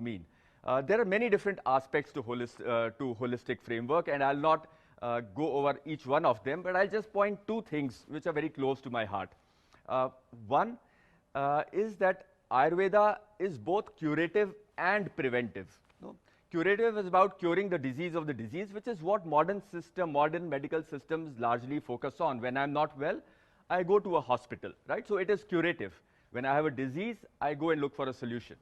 mean? There are many different aspects to holistic framework, and I'll not go over each one of them, but I'll just point two things which are very close to my heart. One is that Ayurveda is both curative and preventive. No? Curative is about curing the disease of the disease, which is what modern medical systems largely focus on. When I'm not well, I go to a hospital, right? So it is curative. When I have a disease, I go and look for a solution.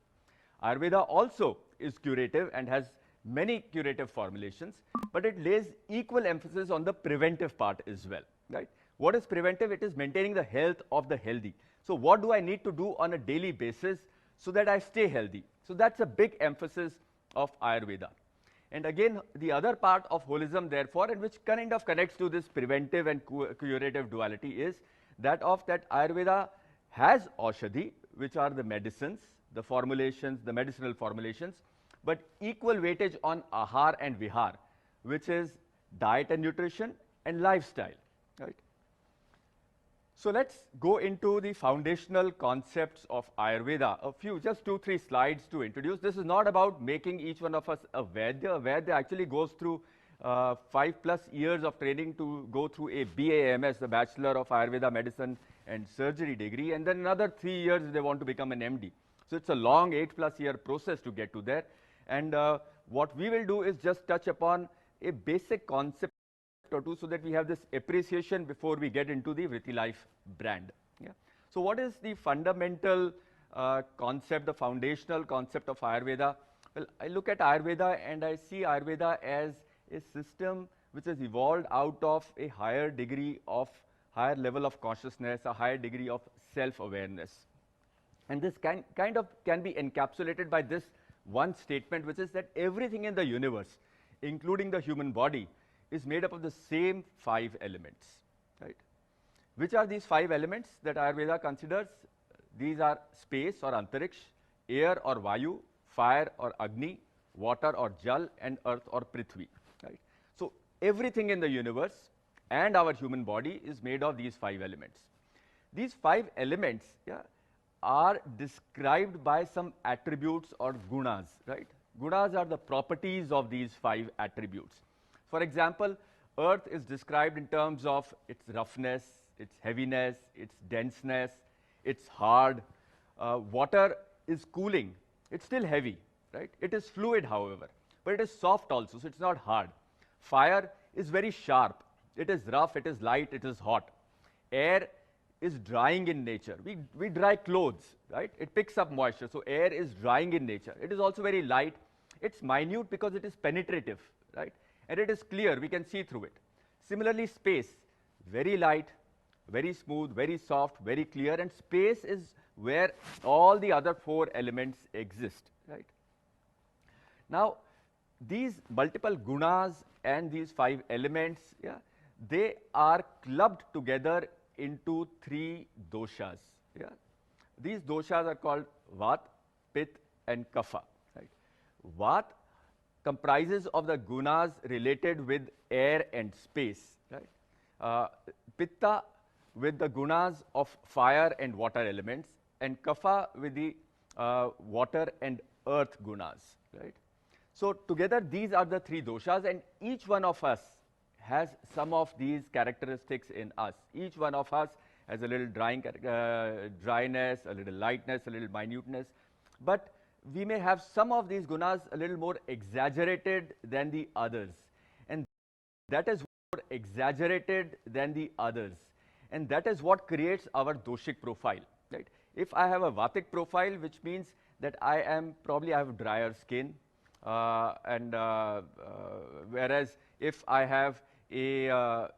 Ayurveda also is curative and has many curative formulations, but it lays equal emphasis on the preventive part as well, right? What is preventive? It is maintaining the health of the healthy. So what do I need to do on a daily basis so that I stay healthy? So that's a big emphasis of Ayurveda. And again, the other part of holism, therefore, and which kind of connects to this preventive and curative duality, is that Ayurveda has Aushadhi, which are the medicines, the formulations, the medicinal formulations, but equal weightage on Ahar and Vihar, which is diet and nutrition and lifestyle, right? So let's go into the foundational concepts of Ayurveda. A few, just 2-3 slides to introduce. This is not about making each one of us a Vaidya. A Vaidya actually goes through 5+ years of training to go through a BAMS, the Bachelor of Ayurveda Medicine and Surgery degree, and then another 3 years if they want to become an MD. So it's a long 8+ year process to get to there. And what we will do is just touch upon a basic concept or two so that we have this appreciation before we get into the Vritilife brand. Yeah. So what is the fundamental concept, the foundational concept of Ayurveda? Well, I look at Ayurveda and I see Ayurveda as a system which has evolved out of a higher level of consciousness, a higher degree of self-awareness. And this can be encapsulated by this one statement, which is that everything in the universe, including the human body, is made up of the same 5 elements, right? Which are these 5 elements that Ayurveda considers? These are space or antariksh, air or vayu, fire or agni, water or jal, and earth or prithvi, right? So everything in the universe and our human body is made of these 5 elements. These 5 elements, are described by some attributes or gunas, right? Gunas are the properties of these 5 attributes. For example, earth is described in terms of its roughness, its heaviness, its denseness, it's hard. Water is cooling, it's still heavy, right? It is fluid, however, but it is soft also, so it's not hard. Fire is very sharp, it is rough, it is light, it is hot. Air is drying in nature. We dry clothes, right? It picks up moisture, so air is drying in nature. It is also very light. It's minute because it is penetrative, right? And it is clear, we can see through it. Similarly, space, very light, very smooth, very soft, very clear, and space is where all the other 4 elements exist, right? Now, these multiple gunas and these 5 elements, they are clubbed together into 3 doshas. These doshas are called Vat, Pit, and Kapha, right? Vat comprises of the gunas related with air and space, right? Pitta with the gunas of fire and water elements, and Kapha with the water and earth gunas, right? So together these are the 3 doshas, and each one of us has some of these characteristics in us. Each one of us has a little dryness, a little lightness, a little minuteness, but we may have some of these gunas a little more exaggerated than the others, and that is more exaggerated than the others, and that is what creates our doshic profile, right? If I have a Vatic profile, which means that I have drier skin, whereas if I have a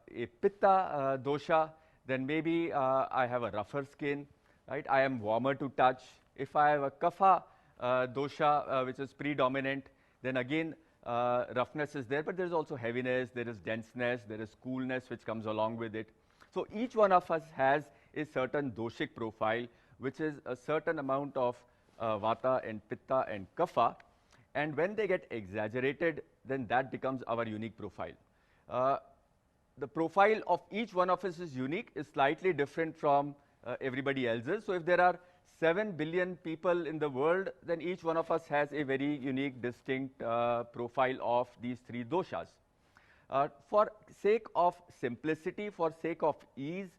Pitta dosha, then maybe I have a rougher skin, right? I am warmer to touch. If I have a Kapha dosha, which is predominant, then again roughness is there, but there is also heaviness, there is denseness, there is coolness which comes along with it. So each one of us has a certain doshic profile, which is a certain amount of Vata and Pitta and Kapha, and when they get exaggerated, then that becomes our unique profile. The profile of each one of us is unique, is slightly different from everybody else's. So if there are 7 billion people in the world, then each one of us has a very unique, distinct profile of these three doshas. For sake of simplicity, for sake of ease,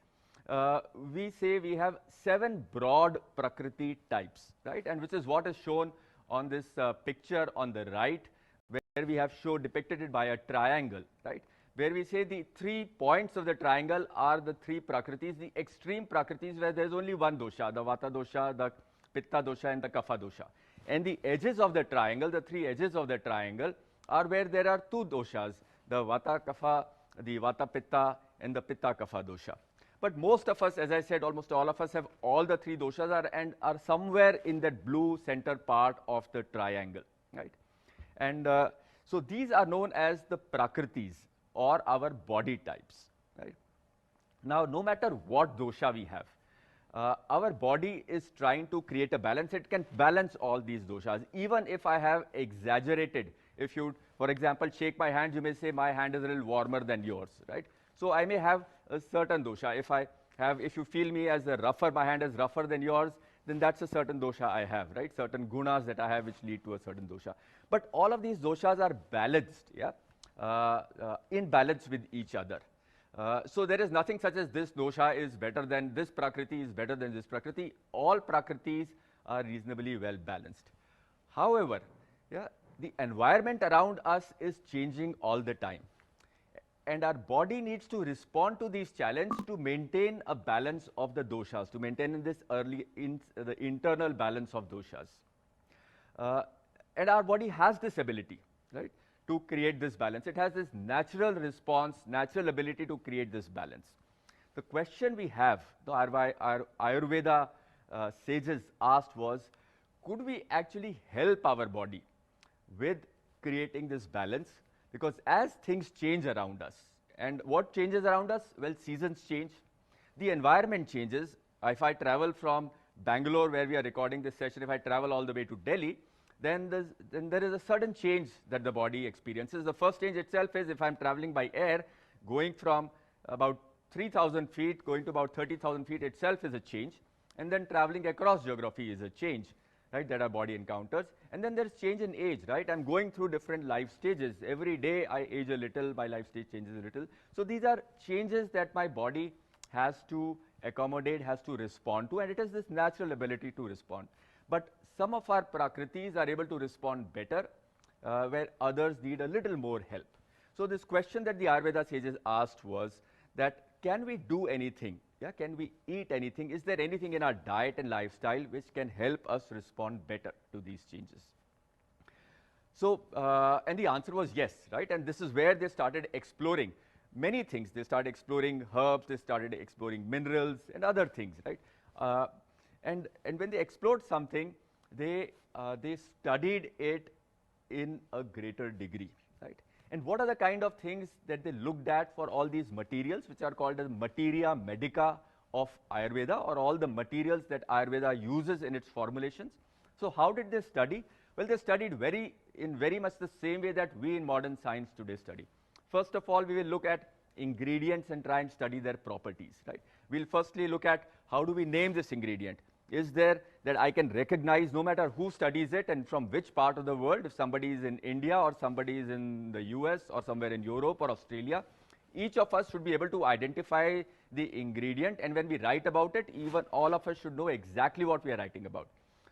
we say we have 7 broad Prakriti types, right? And which is what is shown on this picture on the right, where we have depicted it by a triangle, right? Where we say the 3 points of the triangle are the 3 Prakritis, the extreme Prakritis where there is only one dosha, the Vata dosha, the Pitta dosha and the Kapha dosha. And the edges of the triangle, the 3 edges of the triangle are where there are 2 doshas, the Vata Kapha, the Vata Pitta and the Pitta Kapha dosha. But most of us, as I said, almost all of us have all the 3 doshas and are somewhere in that blue center part of the triangle, right? And so these are known as the Prakritis, or our body types, right? Now, no matter what dosha we have, our body is trying to create a balance. It can balance all these doshas. Even if I have exaggerated, if you, for example, shake my hand, you may say my hand is a little warmer than yours, right? So I may have a certain dosha. If you feel me as a rougher, my hand is rougher than yours, then that's a certain dosha I have, right? Certain gunas that I have which lead to a certain dosha. But all of these doshas are balanced, yeah? In balance with each other. So there is nothing such as this dosha is better than this Prakriti is better than this Prakriti. All Prakritis are reasonably well balanced. However, yeah, the environment around us is changing all the time. And our body needs to respond to these challenges to maintain a balance of the doshas, to maintain the internal balance of doshas. And our body has this ability, right, to create this balance. It has this natural response, natural ability to create this balance. The question we have, our Ayurveda sages asked was, could we actually help our body with creating this balance? Because as things change around us, and what changes around us? Well, seasons change, the environment changes. If I travel from Bangalore, where we are recording this session, if I travel all the way to Delhi, then there is a sudden change that the body experiences. The first change itself is if I'm traveling by air, going from about 3,000 feet, going to about 30,000 feet itself is a change. And then traveling across geography is a change, right, that our body encounters. And then there's change in age, right? I'm going through different life stages. Every day I age a little, my life stage changes a little. So these are changes that my body has to accommodate, has to respond to, and it has this natural ability to respond. But some of our Prakritis are able to respond better, where others need a little more help. So this question that the Ayurveda sages asked was that, can we do anything? Yeah, can we eat anything? Is there anything in our diet and lifestyle which can help us respond better to these changes? So, and the answer was yes, right? And this is where they started exploring many things. They started exploring herbs, they started exploring minerals and other things, right? And when they explored something, they studied it in a greater degree, right? And what are the kind of things that they looked at for all these materials, which are called as materia medica of Ayurveda, or all the materials that Ayurveda uses in its formulations? So how did they study? Well, they studied in very much the same way that we in modern science today study. First of all, we will look at ingredients and try and study their properties, right? We'll firstly look at how do we name this ingredient. Is there that I can recognize no matter who studies it and from which part of the world, if somebody is in India or somebody is in the US or somewhere in Europe or Australia, each of us should be able to identify the ingredient, and when we write about it, even all of us should know exactly what we are writing about.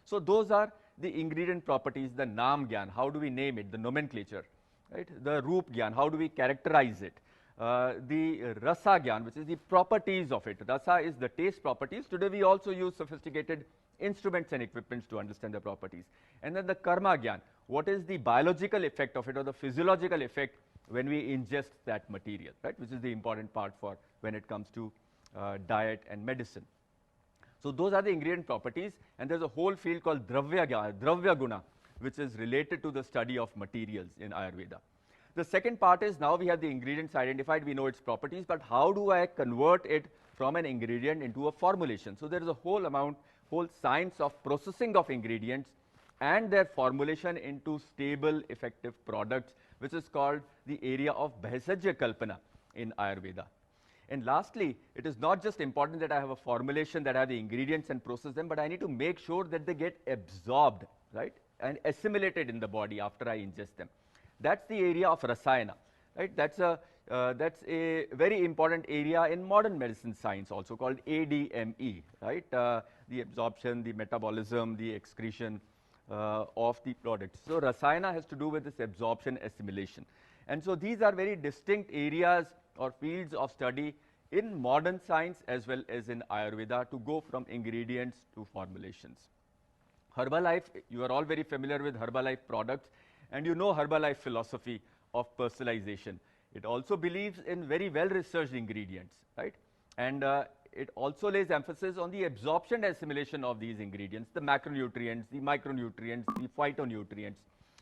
So those are the ingredient properties, the Naam Gyan, how do we name it, the nomenclature, right? The Roop Gyan, how do we characterize it? The Rasa Gyan, which is the properties of it. Rasa is the taste properties. Today we also use sophisticated instruments and equipments to understand the properties. And then the Karma Gyan, what is the biological effect of it or the physiological effect when we ingest that material, right? Which is the important part for when it comes to diet and medicine. So those are the ingredient properties, and there's a whole field called Dravya Guna, which is related to the study of materials in Ayurveda. The second part is, now we have the ingredients identified, we know its properties, but how do I convert it from an ingredient into a formulation? So there is a whole science of processing of ingredients and their formulation into stable, effective products, which is called the area of Bhaisajya Kalpana in Ayurveda. And lastly, it is not just important that I have a formulation that I have the ingredients and process them, but I need to make sure that they get absorbed, right, and assimilated in the body after I ingest them. That's the area of rasayana, right? That's a very important area in modern medicine science, also called ADME, right? The absorption, the metabolism, the excretion of the products. So rasayana has to do with this absorption, assimilation. And so these are very distinct areas or fields of study in modern science as well as in Ayurveda to go from ingredients to formulations. Herbalife, you are all very familiar with Herbalife products, and you know Herbalife philosophy of personalization. It also believes in very well-researched ingredients, right? And it also lays emphasis on the absorption and assimilation of these ingredients, the macronutrients, the micronutrients, the phytonutrients,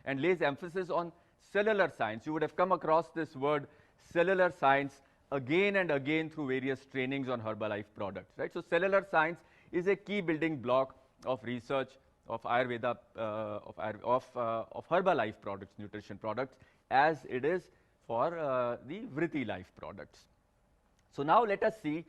and lays emphasis on cellular science. You would have come across this word cellular science again and again through various trainings on Herbalife products, right? So cellular science is a key building block of research of Ayurveda, of Herbalife products, nutrition products, as it is for the Vritilife products. So now let us see,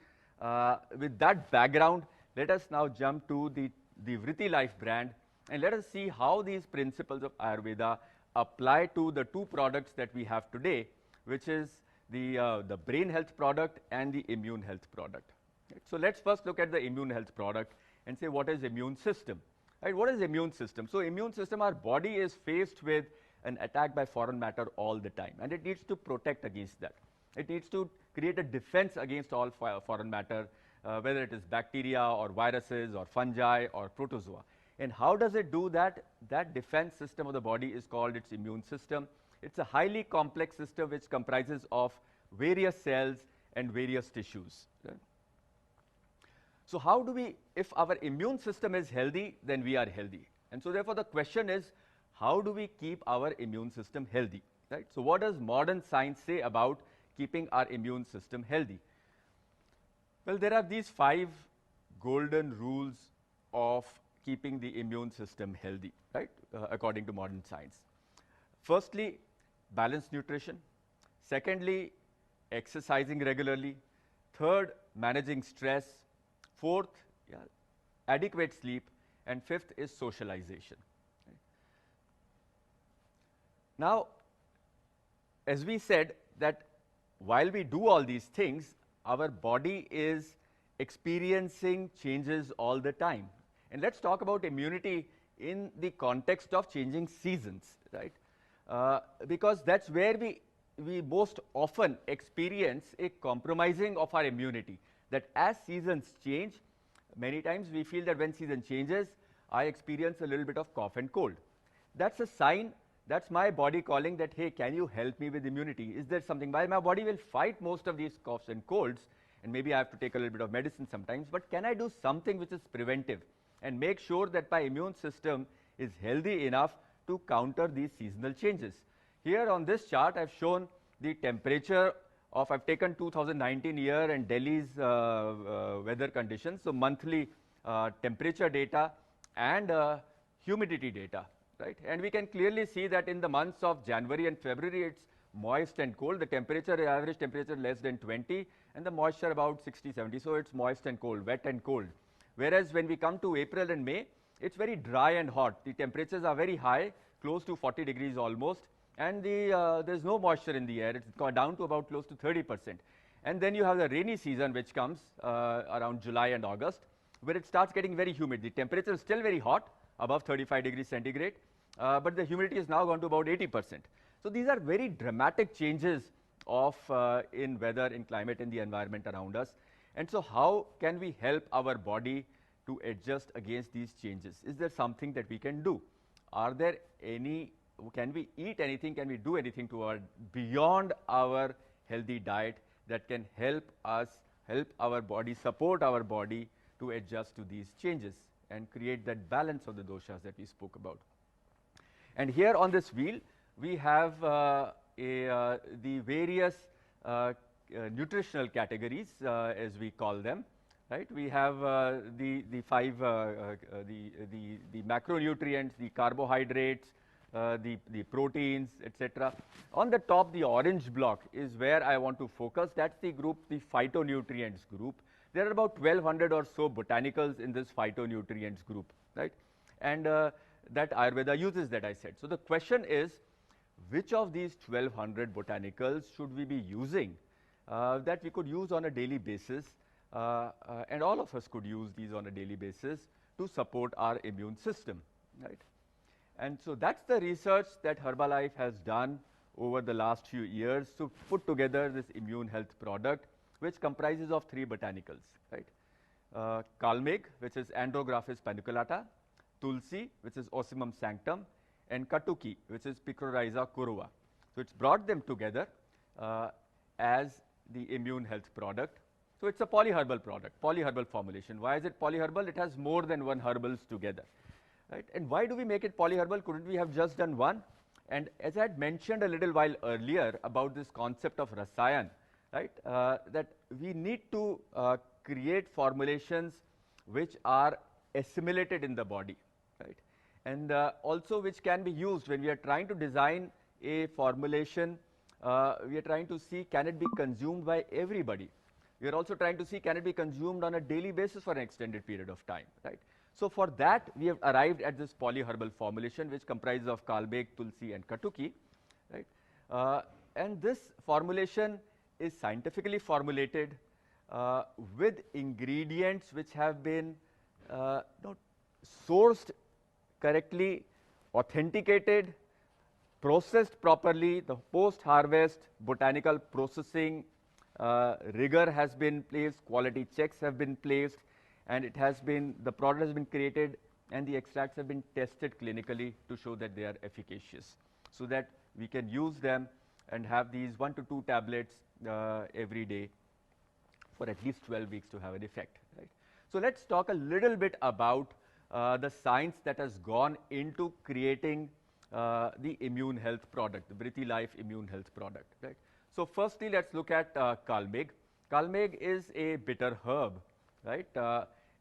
with that background, let us now jump to the Vritilife brand, and let us see how these principles of Ayurveda apply to the two products that we have today, which is the brain health product and the immune health product. Right? So let's first look at the immune health product and say, what is immune system? Right? What is immune system? So immune system, our body is faced with an attack by foreign matter all the time, and it needs to protect against that. It needs to create a defense against all foreign matter, whether it is bacteria or viruses or fungi or protozoa. And how does it do that? That defense system of the body is called its immune system. It's a highly complex system which comprises of various cells and various tissues. Right? So how do we, if our immune system is healthy, then we are healthy. And so therefore the question is, how do we keep our immune system healthy? Right? So what does modern science say about keeping our immune system healthy? Well, there are these 5 golden rules of keeping the immune system healthy, right, according to modern science. Firstly, balanced nutrition. Secondly, exercising regularly. Third, managing stress. Fourth, adequate sleep. And fifth is socialization. Right. Now, as we said, that while we do all these things, our body is experiencing changes all the time. And let's talk about immunity in the context of changing seasons, right? Because that's where we most often experience a compromising of our immunity. That as seasons change, many times we feel that when season changes, I experience a little bit of cough and cold. That's a sign, that's my body calling that, hey, can you help me with immunity? Is there something? While my body will fight most of these coughs and colds, and maybe I have to take a little bit of medicine sometimes, but can I do something which is preventive and make sure that my immune system is healthy enough to counter these seasonal changes? Here on this chart, I've shown the temperature of, I've taken 2019 year and Delhi's weather conditions, so monthly temperature data and humidity data, right? And we can clearly see that in the months of January and February, it's moist and cold. The temperature, average temperature less than 20, and the moisture about 60, 70. So it's moist and cold, wet and cold. Whereas when we come to April and May, it's very dry and hot. The temperatures are very high, close to 40 degrees almost, and there's no moisture in the air. It's gone down to about close to 30%. And then you have the rainy season, which comes around July and August, where it starts getting very humid. The temperature is still very hot, above 35 degrees centigrade, but the humidity has now gone to about 80%. So these are very dramatic changes of in weather, in climate, in the environment around us. And so how can we help our body to adjust against these changes? Is there something that we can do? Are there any, can we eat anything, can we do anything to our, beyond our healthy diet that can help us, help our body, support our body to adjust to these changes and create that balance of the doshas that we spoke about? And here on this wheel, we have the various nutritional categories, as we call them, right? We have the macronutrients, the carbohydrates, the proteins, etc. On the top, the orange block is where I want to focus. That's the group, the phytonutrients group. There are about 1200 or so botanicals in this phytonutrients group, right? And that Ayurveda uses, that I said. So the question is, which of these 1200 botanicals should we be using that we could use on a daily basis, and all of us could use these on a daily basis to support our immune system, right? And so that's the research that Herbalife has done over the last few years to put together this immune health product, which comprises of 3 botanicals, right? Kalmeg, which is Andrographis paniculata, Tulsi, which is Ocimum sanctum, and Katuki, which is Picrorhiza curua. So it's brought them together as the immune health product. So it's a polyherbal product, polyherbal formulation. Why is it polyherbal? It has more than one herbals together, right? And why do we make it polyherbal? Couldn't we have just done one? And as I had mentioned a little while earlier about this concept of rasayan, right, that we need to create formulations which are assimilated in the body, right? And also which can be used when we are trying to design a formulation. We are trying to see, can it be consumed by everybody? We are also trying to see, can it be consumed on a daily basis for an extended period of time, right? So for that, we have arrived at this polyherbal formulation, which comprises of Kalbeg, Tulsi, and Katuki, right? And this formulation is scientifically formulated with ingredients which have been sourced correctly, authenticated, processed properly. The post-harvest botanical processing rigor has been placed, quality checks have been placed, and it has been, the product has been created, and the extracts have been tested clinically to show that they are efficacious, so that we can use them and have these 1 to 2 tablets every day for at least 12 weeks to have an effect, right? So let's talk a little bit about the science that has gone into creating the immune health product, the Vritilife immune health product, right? So firstly, let's look at Kalmeg. Kalmeg is a bitter herb, right?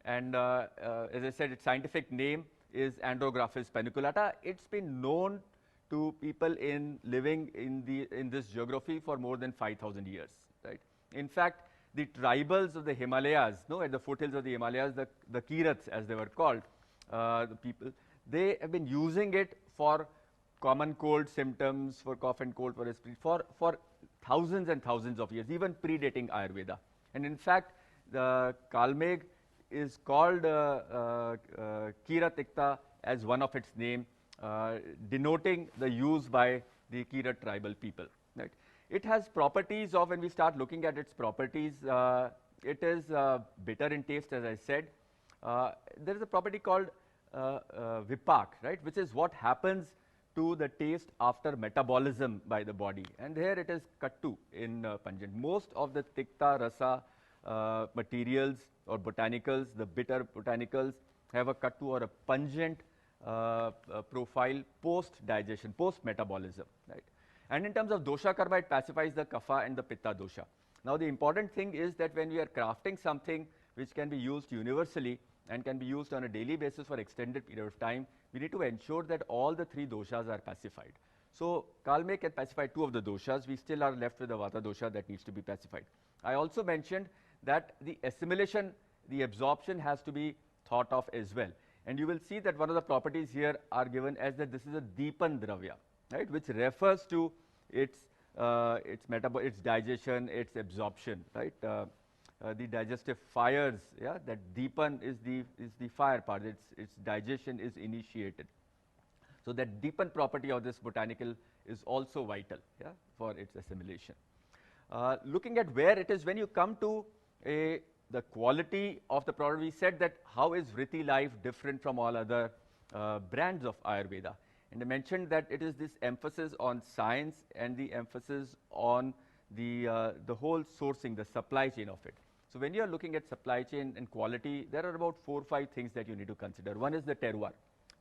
And as I said, its scientific name is Andrographis paniculata. It's been known to people living in this geography for more than 5,000 years, right? In fact, the tribals of the Himalayas, at the foothills of the Himalayas, the Kirats as they were called, the people, they have been using it for common cold symptoms, for cough and cold, for respiratory, for thousands and thousands of years, even predating Ayurveda. And in fact, the Kalmeg is called Kiratikta as one of its name, denoting the use by the Kirat tribal people, right? It has properties of, when we start looking at its properties, it is bitter in taste, as I said. There is a property called Vipak, right, which is what happens to the taste after metabolism by the body. And here it is Kattu in pungent. Most of the Tikta, Rasa materials or botanicals, the bitter botanicals, have a Kattu or a pungent profile post-digestion, post-metabolism, right? And in terms of dosha karma, it pacifies the kapha and the pitta dosha. Now the important thing is that when we are crafting something which can be used universally and can be used on a daily basis for extended period of time, we need to ensure that all the 3 doshas are pacified. So Kalmeg can pacify 2 of the doshas. We still are left with the vata dosha that needs to be pacified. I also mentioned that the assimilation, the absorption has to be thought of as well. And you will see that one of the properties here are given as that this is a Deepan Dravya, right, which refers to its digestion, its absorption, right? The digestive fires, yeah, that Deepan is the fire part, its digestion is initiated. So that Deepan property of this botanical is also vital, yeah, for its assimilation. Looking at where it is, when you come to the quality of the product, we said that how is Vritilife different from all other brands of Ayurveda? And I mentioned that it is this emphasis on science and the emphasis on the whole sourcing, the supply chain of it. So when you are looking at supply chain and quality, there are about 4 or 5 things that you need to consider. One is the terroir.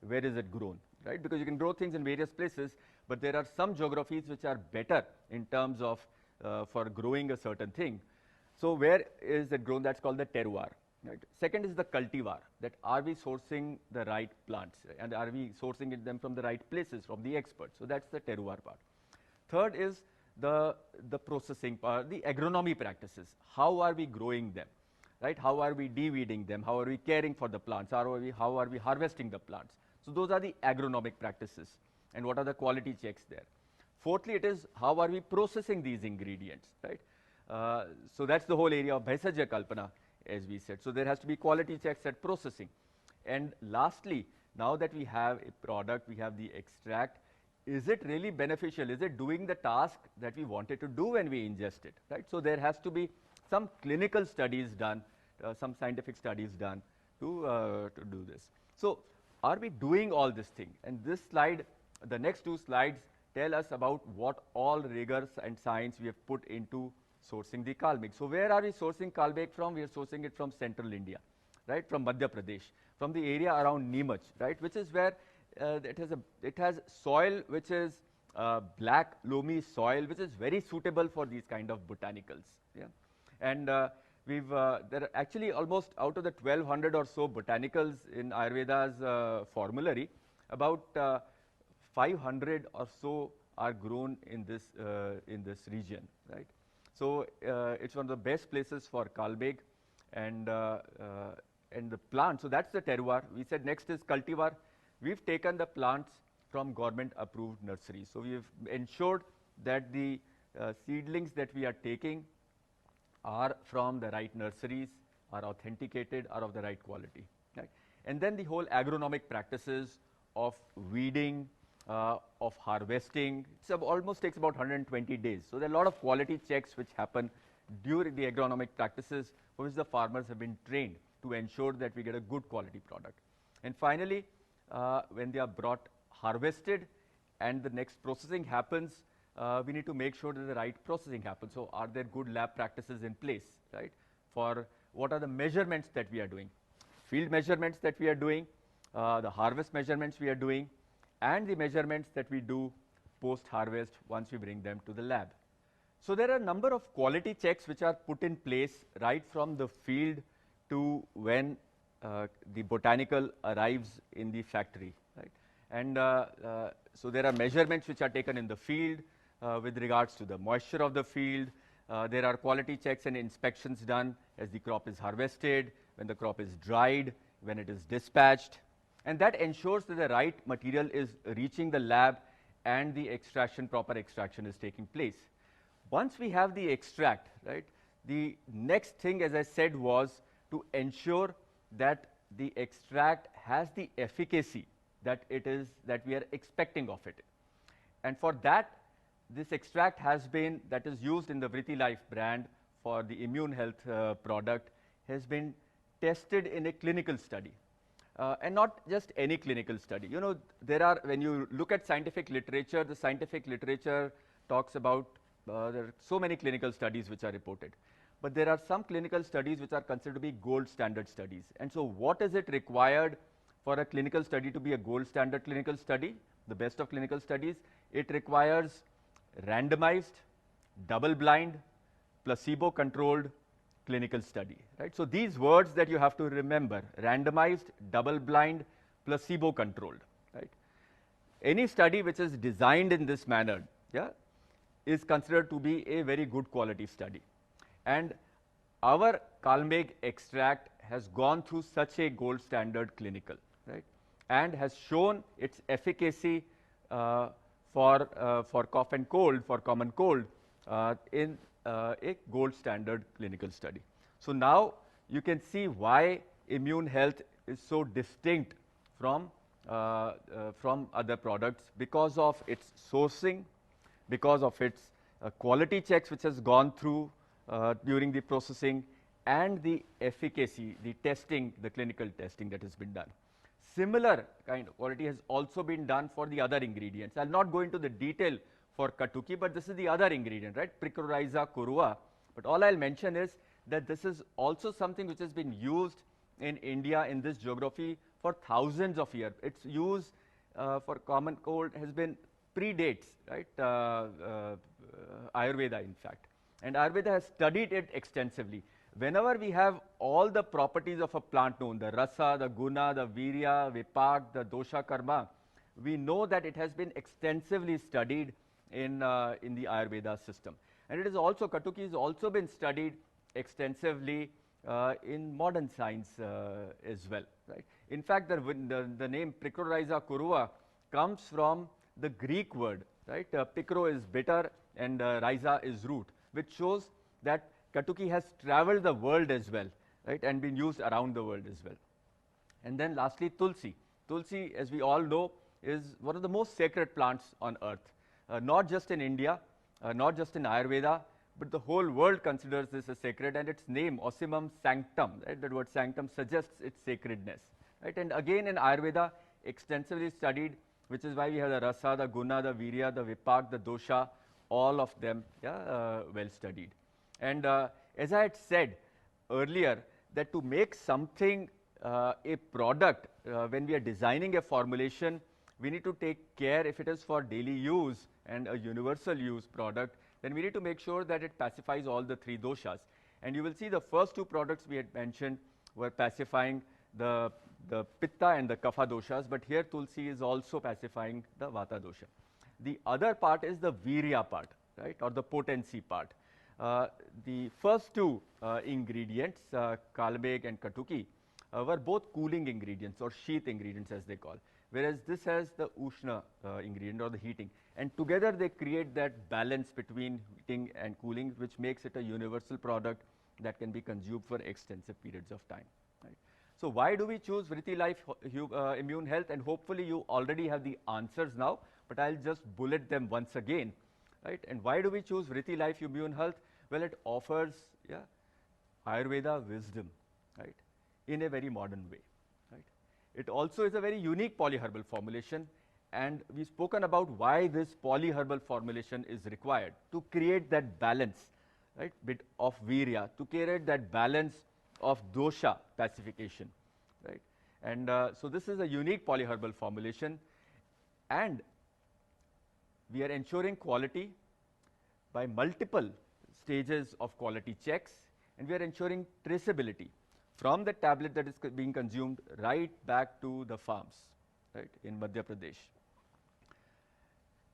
Where is it grown, right? Because you can grow things in various places, but there are some geographies which are better in terms of for growing a certain thing. So where is it grown? That's called the terroir. Right. Second is the cultivar, that are we sourcing the right plants, right? And are we sourcing them from the right places, from the experts? So that's the terroir part. Third is the processing part, the agronomy practices. How are we growing them, right? How are we de-weeding them? How are we caring for the plants? How are we harvesting the plants? So those are the agronomic practices, and what are the quality checks there. Fourthly, it is how are we processing these ingredients, right? So that's the whole area of Bhaisajya Kalpana, as we said. So there has to be quality checks at processing. And lastly, now that we have a product, we have the extract, is it really beneficial? Is it doing the task that we wanted to do when we ingest it, right? So there has to be some clinical studies done, some scientific studies done to do this. So are we doing all this thing? And this slide, the next two slides, tell us about what all rigors and science we have put into sourcing the kalmeg. So where are we sourcing kalmeg from? We are sourcing it from central India, right? From Madhya Pradesh, from the area around Neemach, right? Which is where it has soil which is black loamy soil, which is very suitable for these kind of botanicals. Yeah, and there are actually almost out of the 1200 or so botanicals in Ayurveda's formulary, about 500 or so are grown in this region, right? So it's one of the best places for kalmeg, and the plant. So that's the terroir. We said next is cultivar. We've taken the plants from government-approved nurseries. So we've ensured that the seedlings that we are taking are from the right nurseries, are authenticated, are of the right quality, right? And then the whole agronomic practices of weeding, of harvesting, almost takes about 120 days. So there are a lot of quality checks which happen during the agronomic practices, for which the farmers have been trained to ensure that we get a good quality product. And finally, when they are brought harvested and the next processing happens, we need to make sure that the right processing happens. So are there good lab practices in place, right? For what are the measurements that we are doing? Field measurements that we are doing, the harvest measurements we are doing, and the measurements that we do post-harvest once we bring them to the lab. So there are a number of quality checks which are put in place right from the field to when the botanical arrives in the factory, right? And so there are measurements which are taken in the field with regards to the moisture of the field. There are quality checks and inspections done as the crop is harvested, when the crop is dried, when it is dispatched. And that ensures that the right material is reaching the lab and the proper extraction is taking place. Once we have the extract, right, the next thing, as I said, was to ensure that the extract has the efficacy that we are expecting of it. And for that, this extract that is used in the Vritilife brand for the immune health product, has been tested in a clinical study. And not just any clinical study. You know, when you look at scientific literature, the scientific literature talks about, there are so many clinical studies which are reported. But there are some clinical studies which are considered to be gold standard studies. And so what is it required for a clinical study to be a gold standard clinical study, the best of clinical studies? It requires randomized, double-blind, placebo-controlled clinical study, right? So these words that you have to remember: randomized, double-blind, placebo-controlled, right? Any study which is designed in this manner, yeah, is considered to be a very good quality study. And our kalmeg extract has gone through such a gold standard clinical, right? And has shown its efficacy for cough and cold, for common cold, in a gold standard clinical study. So now you can see why immune health is so distinct from other products, because of its sourcing, because of its quality checks which has gone through during the processing, and the efficacy, the testing, the clinical testing that has been done. Similar kind of quality has also been done for the other ingredients. I'll not go into the detail for Katuki, but this is the other ingredient, right? Picrorhiza corua. But all I'll mention is that this is also something which has been used in India, in this geography, for thousands of years. Its use for common cold has been predates, right? Ayurveda, in fact. And Ayurveda has studied it extensively. Whenever we have all the properties of a plant known, the rasa, the guna, the virya, vipak, the dosha, karma, we know that it has been extensively studied in the Ayurveda system. And it is also, Katuki has also been studied extensively in modern science as well, right? In fact, the name Picrorhiza curua comes from the Greek word, right? Picro is bitter and rhiza is root, which shows that Katuki has traveled the world as well, right? And been used around the world as well. And then lastly, Tulsi. Tulsi, as we all know, is one of the most sacred plants on earth, not just in India, not just in Ayurveda, but the whole world considers this as sacred, and its name, Ocimum sanctum, right? That word sanctum suggests its sacredness, right? And again in Ayurveda, extensively studied, which is why we have the rasa, the guna, the virya, the vipak, the dosha, all of them well studied. And as I had said earlier, that to make something a product, when we are designing a formulation, we need to take care if it is for daily use and a universal use product, then we need to make sure that it pacifies all the three doshas. And you will see the first two products we had mentioned were pacifying the pitta and the kapha doshas, but here Tulsi is also pacifying the vata dosha. The other part is the virya part, right, or the potency part. The first two ingredients, Kalbeg and Katuki, were both cooling ingredients or sheath ingredients as they call, whereas this has the Ushna ingredient or the heating. And together they create that balance between heating and cooling, which makes it a universal product that can be consumed for extensive periods of time. Right? So why do we choose Vritilife Immune Health? And hopefully you already have the answers now, but I'll just bullet them once again. Right? And why do we choose Vritilife Immune Health? Well, it offers Ayurveda wisdom, right, in a very modern way. Right? It also is a very unique polyherbal formulation, and we've spoken about why this polyherbal formulation is required to create that balance, right, bit of virya, to create that balance of dosha pacification, right? And so this is a unique polyherbal formulation, and we are ensuring quality by multiple stages of quality checks, and we are ensuring traceability from the tablet that is being consumed right back to the farms, right, in Madhya Pradesh.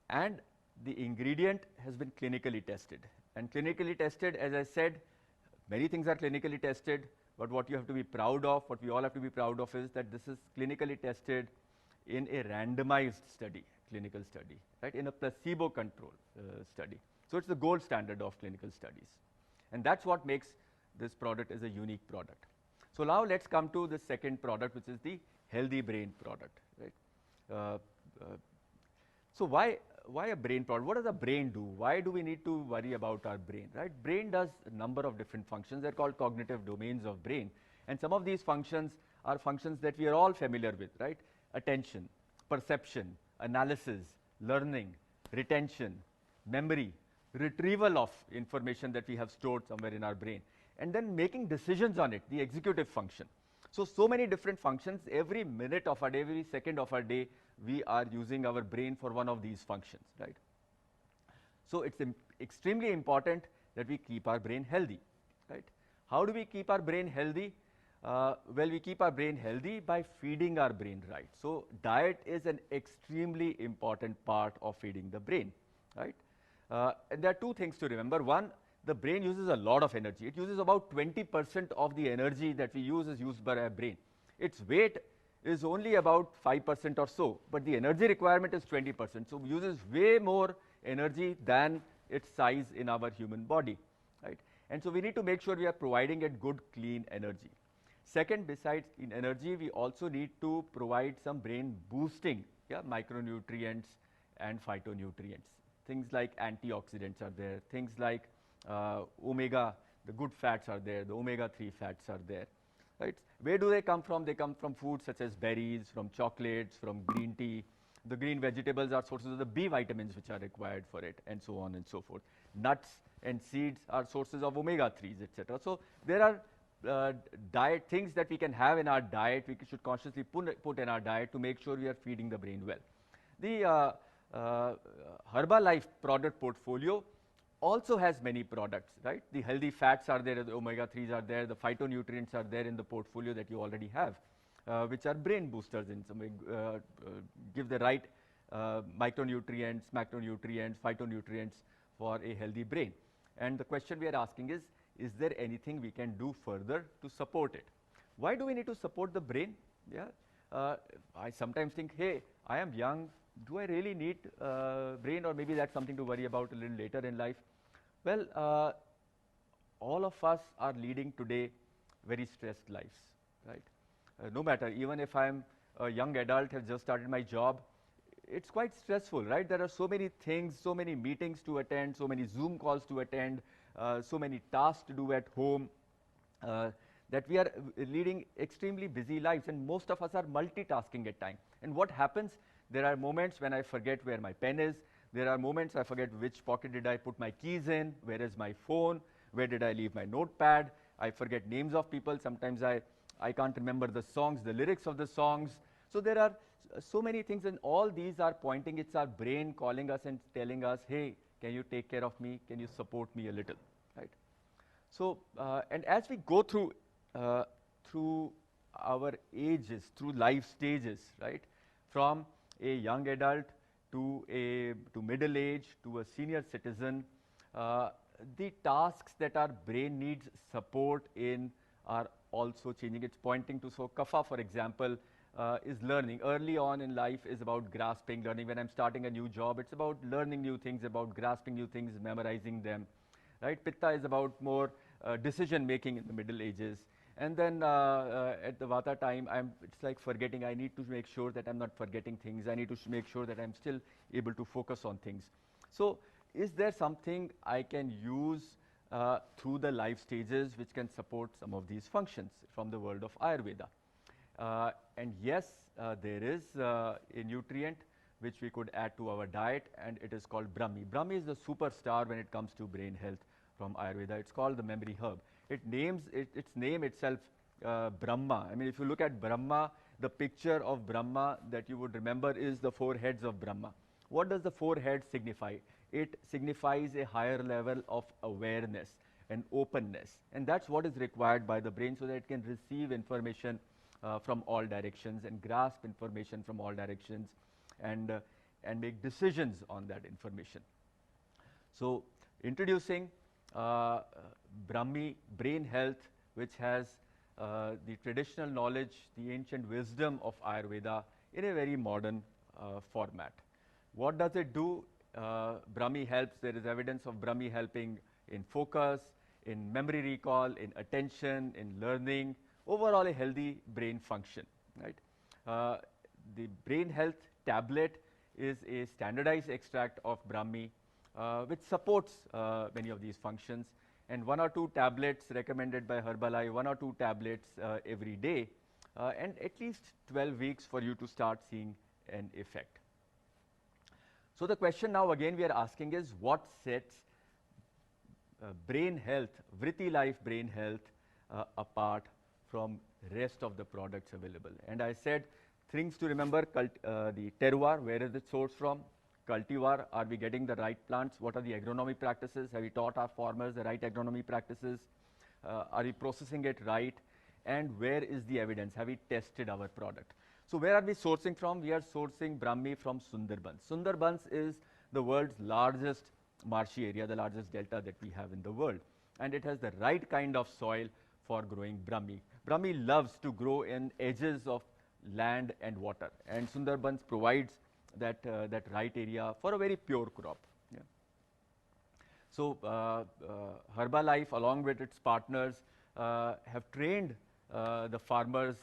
And the ingredient has been clinically tested. And clinically tested, as I said, many things are clinically tested, but what you have to be proud of, what we all have to be proud of, is that this is clinically tested in a randomized study, clinical study, right, in a placebo-controlled study. So it's the gold standard of clinical studies. And that's what makes this product as a unique product. So now let's come to the second product, which is the healthy brain product, right? So why a brain product? What does the brain do? Why do we need to worry about our brain, right? Brain does a number of different functions. They're called cognitive domains of brain. And some of these functions are functions that we are all familiar with, right? Attention, perception, analysis, learning, retention, memory, retrieval of information that we have stored somewhere in our brain, and then making decisions on it, the executive function. So many different functions. Every minute of our day, every second of our day, we are using our brain for one of these functions, right? So it's extremely important that we keep our brain healthy, right? How do we keep our brain healthy? Well, we keep our brain healthy by feeding our brain right. So diet is an extremely important part of feeding the brain, right? And there are two things to remember. One, the brain uses a lot of energy. It uses about 20% of the energy that we use is used by our brain. Its weight is only about 5% or so, but the energy requirement is 20%. So it uses way more energy than its size in our human body, right? And so we need to make sure we are providing it good, clean energy. Second, besides clean energy, we also need to provide some brain boosting, micronutrients and phytonutrients. Things like antioxidants are there, things like omega, the good fats are there, the omega-3 fats are there, right? Where do they come from? They come from foods such as berries, from chocolates, from green tea. The green vegetables are sources of the B vitamins which are required for it, and so on and so forth. Nuts and seeds are sources of omega-3s, etc. So there are diet things that we can have in our diet, we should consciously put in our diet to make sure we are feeding the brain well. The Herbalife product portfolio also has many products, right? The healthy fats are there, the omega-3s are there, the phytonutrients are there in the portfolio that you already have, which are brain boosters in some way, give the right micronutrients, macronutrients, phytonutrients for a healthy brain. And the question we are asking is there anything we can do further to support it? Why do we need to support the brain? Yeah, I sometimes think, hey, I am young, do I really need brain, or maybe that's something to worry about a little later in life? Well, all of us are leading today very stressed lives, right? No matter, even if I'm a young adult, have just started my job, it's quite stressful, right? There are so many things, so many meetings to attend, so many Zoom calls to attend, so many tasks to do at home, that we are leading extremely busy lives, and most of us are multitasking at times. And what happens? There are moments when I forget where my pen is. There are moments I forget which pocket did I put my keys in, where is my phone, where did I leave my notepad. I forget names of people. Sometimes I can't remember the songs, the lyrics of the songs. So there are so many things, and all these are pointing, it's our brain calling us and telling us, hey, can you take care of me? Can you support me a little, right? So, and as we go through our ages, through life stages, right? From a young adult to middle age to a senior citizen, the tasks that our brain needs support in are also changing. It's pointing to, so kapha, for example, is learning. Early on in life is about grasping, learning. When I'm starting a new job, it's about learning new things, about grasping new things, memorizing them, right? Pitta is about more decision making in the middle ages. And then at the Vata time, it's like forgetting. I need to make sure that I'm not forgetting things. I need to make sure that I'm still able to focus on things. So is there something I can use through the life stages which can support some of these functions from the world of Ayurveda? And yes, there is a nutrient which we could add to our diet, and it is called Brahmi. Brahmi is the superstar when it comes to brain health from Ayurveda. It's called the memory herb. Its name itself, Brahma. I mean, if you look at Brahma, the picture of Brahma that you would remember is the four heads of Brahma. What does the four heads signify? It signifies a higher level of awareness and openness. And that's what is required by the brain so that it can receive information from all directions and grasp information from all directions and make decisions on that information. So introducing Brahmi, brain health, which has the traditional knowledge, the ancient wisdom of Ayurveda in a very modern format. What does it do? Brahmi helps. There is evidence of Brahmi helping in focus, in memory recall, in attention, in learning, overall a healthy brain function, right? The brain health tablet is a standardized extract of Brahmi, which supports many of these functions, and 1 or 2 tablets recommended by Herbalife, 1 or 2 tablets every day, and at least 12 weeks for you to start seeing an effect. So the question now again we are asking is, what sets brain health, Vritilife brain health apart from rest of the products available? And I said things to remember, the terroir, where is it sourced from? Cultivar, are we getting the right plants? What are the agronomy practices? Have we taught our farmers the right agronomy practices? Are we processing it right? And where is the evidence? Have we tested our product? So where are we sourcing from? We are sourcing Brahmi from Sundarbans. Sundarbans is the world's largest marshy area, the largest delta that we have in the world. And it has the right kind of soil for growing Brahmi. Brahmi loves to grow in edges of land and water. And Sundarbans provides that right area for a very pure crop. Yeah. So Herbalife, along with its partners, have trained the farmers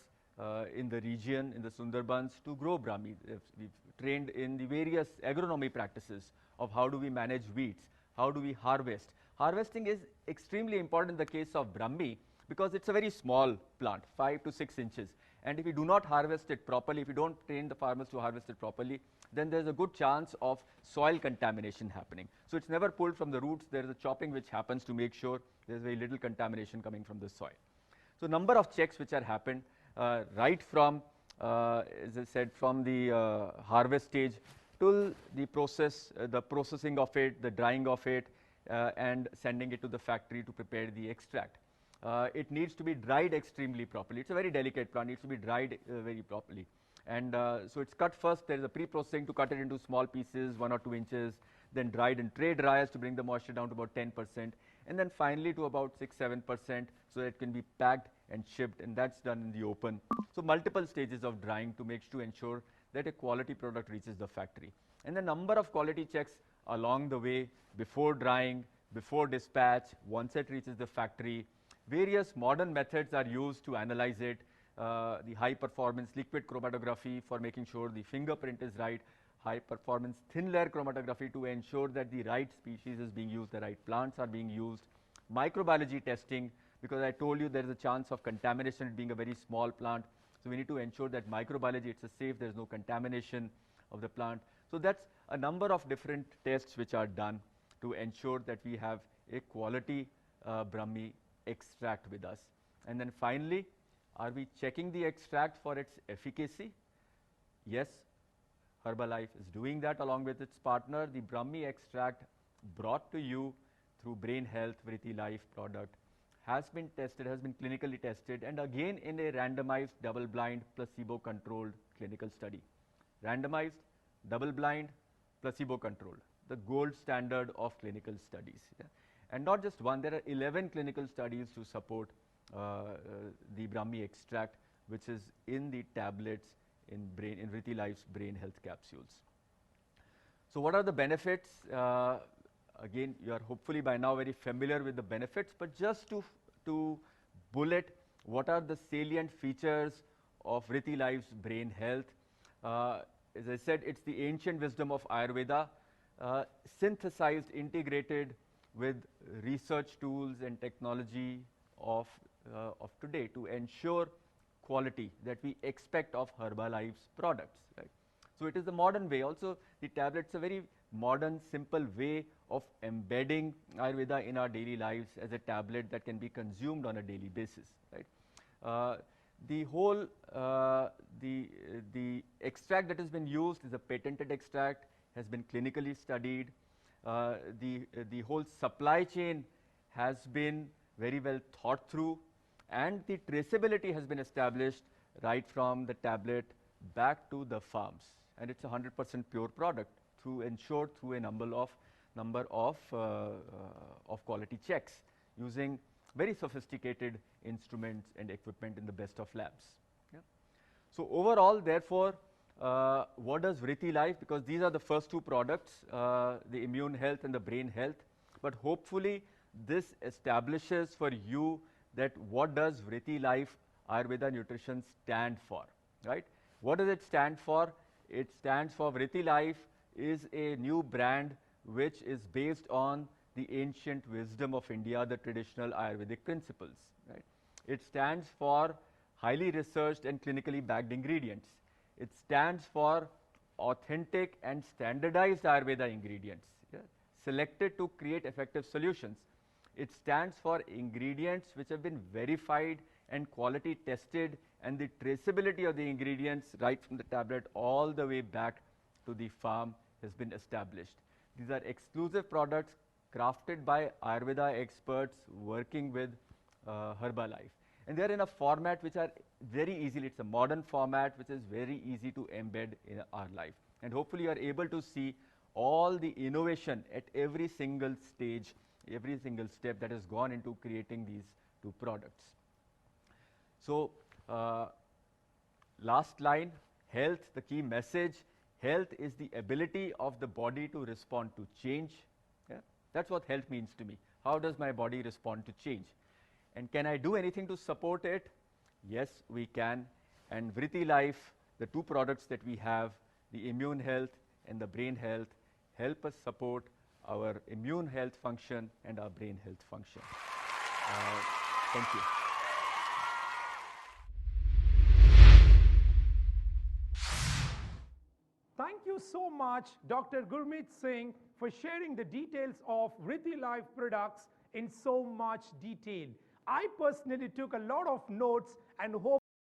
in the region, in the Sundarbans, to grow Brahmi. We've trained in the various agronomy practices of how do we manage weeds, how do we harvest. Harvesting is extremely important in the case of Brahmi because it's a very small plant, 5 to 6 inches. And if we do not harvest it properly, if we don't train the farmers to harvest it properly, then there's a good chance of soil contamination happening. So it's never pulled from the roots. There's a chopping which happens to make sure there's very little contamination coming from the soil. So number of checks which are happened right from, as I said, from the harvest stage till the processing of it, the drying of it, and sending it to the factory to prepare the extract. It needs to be dried extremely properly. It's a very delicate plant, it needs to be dried very properly. And so it's cut first, there is a pre-processing to cut it into small pieces, 1 or 2 inches, then dried in tray dryers to bring the moisture down to about 10%, and then finally to about 6-7% so that it can be packed and shipped, and that's done in the open. So multiple stages of drying to ensure that a quality product reaches the factory. And the number of quality checks along the way, before drying, before dispatch, once it reaches the factory. Various modern methods are used to analyze it. The high performance liquid chromatography for making sure the fingerprint is right, high performance thin layer chromatography to ensure that the right species is being used, the right plants are being used, microbiology testing, because I told you there is a chance of contamination, it being a very small plant. So we need to ensure that microbiology, it's a safe, there's no contamination of the plant. So that's a number of different tests which are done to ensure that we have a quality Brahmi extract with us. And then finally, are we checking the extract for its efficacy? Yes, Herbalife is doing that along with its partner. The Brahmi extract brought to you through Brain Health Vritilife product has been tested, has been clinically tested, and again in a randomized, double-blind, placebo-controlled clinical study. Randomized, double-blind, placebo-controlled, the gold standard of clinical studies. Yeah? And not just one, there are 11 clinical studies to support the Brahmi extract, which is in the tablets in Vritilife's Brain Health capsules. So what are the benefits? Again, you are hopefully by now very familiar with the benefits, but just to bullet what are the salient features of Vritilife's Brain Health. As I said, it's the ancient wisdom of Ayurveda, synthesized, integrated with research tools and technology of today to ensure quality that we expect of Herbalife's products. Right? So it is the modern way. Also, the tablet's a very modern, simple way of embedding Ayurveda in our daily lives as a tablet that can be consumed on a daily basis. Right? The whole the extract that has been used is a patented extract, has been clinically studied. The whole supply chain has been very well thought through, and the traceability has been established right from the tablet back to the farms, and it's a 100% pure product ensured through a number of quality checks using very sophisticated instruments and equipment in the best of labs. Yeah. So overall, therefore, what does Vritilife, because these are the first two products, the immune health and the brain health, but hopefully this establishes for you that what does Vritilife Ayurveda Nutrition stand for, right? What does it stand for? It stands for Vritilife is a new brand which is based on the ancient wisdom of India, the traditional Ayurvedic principles, right? It stands for highly researched and clinically backed ingredients. It stands for authentic and standardized Ayurveda ingredients, yeah, selected to create effective solutions. It stands for ingredients which have been verified and quality tested, and the traceability of the ingredients right from the tablet all the way back to the farm has been established. These are exclusive products crafted by Ayurveda experts working with Herbalife. And they are in a format which are very easily, it's a modern format which is very easy to embed in our life. And hopefully you are able to see all the innovation at every single stage, every single step that has gone into creating these two products. So last line, health, the key message, health is the ability of the body to respond to change. Yeah? That's what health means to me. How does my body respond to change? And can I do anything to support it? Yes, we can. And Vritilife, the two products that we have, the immune health and the brain health, help us support our immune health function and our brain health function. Thank you. Thank you so much, Dr. Gurmeet Singh, for sharing the details of Vritilife products in so much detail. I personally took a lot of notes and hope